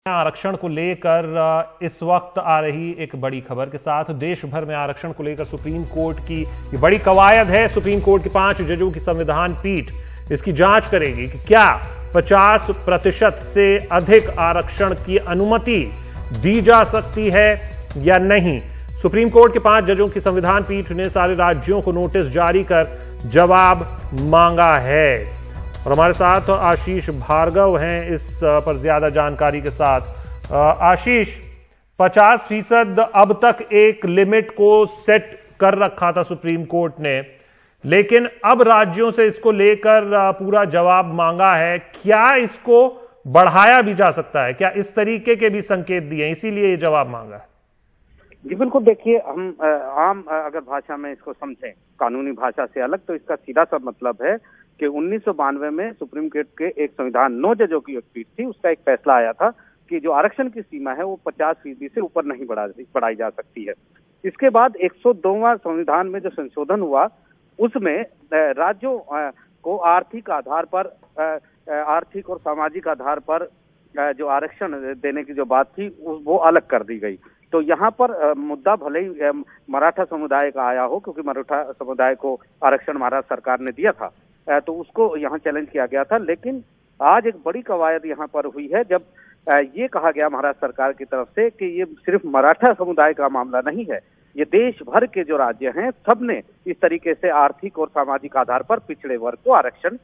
आरक्षण को लेकर इस वक्त आ रही एक बड़ी खबर के साथ देश भर में आरक्षण को लेकर सुप्रीम कोर्ट की ये बड़ी कवायद है। सुप्रीम कोर्ट की 5 जजों की संविधान पीठ इसकी जांच करेगी कि क्या 50% से अधिक आरक्षण की अनुमति दी जा सकती है या नहीं। सुप्रीम कोर्ट के 5 जजों की संविधान पीठ ने सारे राज्यों को नोटिस जारी कर जवाब मांगा है। और हमारे साथ आशीष भार्गव हैं इस पर ज्यादा जानकारी के साथ। आशीष, 50% अब तक एक लिमिट को सेट कर रखा था सुप्रीम कोर्ट ने, लेकिन अब राज्यों से इसको लेकर पूरा जवाब मांगा है। क्या इसको बढ़ाया भी जा सकता है? क्या इस तरीके के भी संकेत दिए इसीलिए ये जवाब मांगा है? जी बिल्कुल। देखिए, हम आम अगर भाषा में इसको समझें, कानूनी भाषा से अलग, तो इसका सीधा सा मतलब है कि 1992 में सुप्रीम कोर्ट के एक संविधान 9 जजों की एक पीठ थी, उसका एक फैसला आया था कि जो आरक्षण की सीमा है वो 50% से ऊपर नहीं बढ़ाई जा सकती है। इसके बाद 102वां संविधान में जो संशोधन हुआ उसमें राज्यों को आर्थिक आधार पर, आर्थिक और सामाजिक आधार पर जो आरक्षण देने की जो बात थी वो अलग कर दी गई। तो यहाँ पर मुद्दा भले ही मराठा समुदाय का आया हो, क्योंकि मराठा समुदाय को आरक्षण महाराष्ट्र सरकार ने दिया था, तो उसको यहाँ चैलेंज किया गया था। लेकिन आज एक बड़ी कवायद यहाँ पर हुई है जब ये कहा गया महाराष्ट्र सरकार की तरफ से कि ये सिर्फ मराठा समुदाय का मामला नहीं है, ये देश भर के जो राज्य हैं सबने इस तरीके से आर्थिक और सामाजिक आधार पर पिछड़े वर्ग को आरक्षण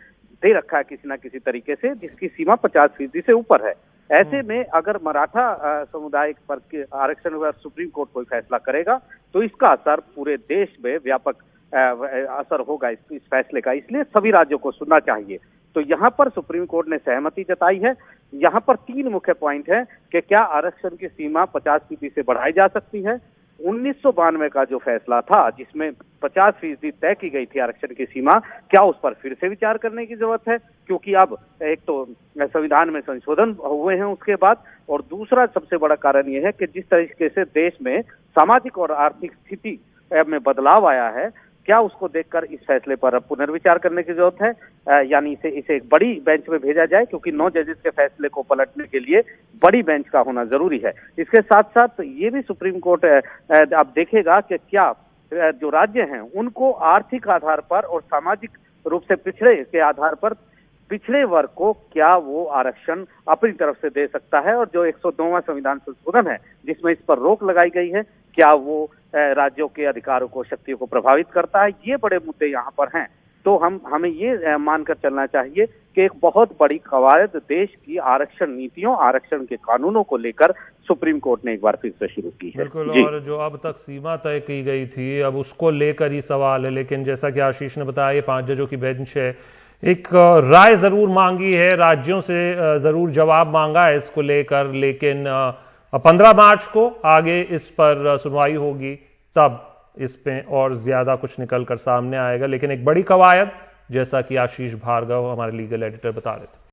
दे रखा है किसी न किसी तरीके से, जिसकी सीमा 50% से ऊपर है। ऐसे में अगर मराठा समुदाय पर आरक्षण पर सुप्रीम कोर्ट कोई फैसला करेगा तो इसका असर पूरे देश में व्यापक असर होगा इस फैसले का, इसलिए सभी राज्यों को सुनना चाहिए। तो यहाँ पर सुप्रीम कोर्ट ने सहमति जताई है। यहाँ पर 3 मुख्य पॉइंट हैं कि क्या आरक्षण की सीमा 50% से बढ़ाई जा सकती है। 1992 का जो फैसला था जिसमें 50% तय की गई थी आरक्षण की सीमा, क्या उस पर फिर से विचार करने की जरूरत है, क्योंकि अब एक तो संविधान में संशोधन हुए हैं उसके बाद, और दूसरा सबसे बड़ा कारण यह है कि जिस तरीके से देश में सामाजिक और आर्थिक स्थिति में बदलाव आया है, क्या उसको देखकर इस फैसले पर पुनर्विचार करने की जरूरत है, यानी इसे एक बड़ी बेंच में भेजा जाए, क्योंकि 9 जजेस के फैसले को पलटने के लिए बड़ी बेंच का होना जरूरी है। इसके साथ साथ ये भी सुप्रीम कोर्ट अब देखेगा कि क्या जो राज्य हैं उनको आर्थिक आधार पर और सामाजिक रूप से पिछड़े के आधार पर पिछड़े वर्ग को क्या वो आरक्षण अपनी तरफ से दे सकता है, और जो 102वां संविधान संशोधन है जिसमें इस पर रोक लगाई गई है, क्या वो राज्यों के अधिकारों को, शक्तियों को प्रभावित करता है। ये बड़े मुद्दे यहाँ पर हैं। तो हमें ये मानकर चलना चाहिए कि एक बहुत बड़ी कवायद देश की आरक्षण नीतियों, आरक्षण के कानूनों को लेकर सुप्रीम कोर्ट ने एक बार फिर से शुरू की है। बिल्कुल। और जो अब तक सीमा तय की गई थी अब उसको लेकर ही सवाल है, लेकिन जैसा कि आशीष ने बताया ये 5 जजों की बेंच है, एक राय जरूर मांगी है, राज्यों से जरूर जवाब मांगा है इसको लेकर, लेकिन 15 मार्च को आगे इस पर सुनवाई होगी, तब इस पे और ज्यादा कुछ निकल कर सामने आएगा। लेकिन एक बड़ी कवायद, जैसा कि आशीष भार्गव हमारे लीगल एडिटर बता रहे थे।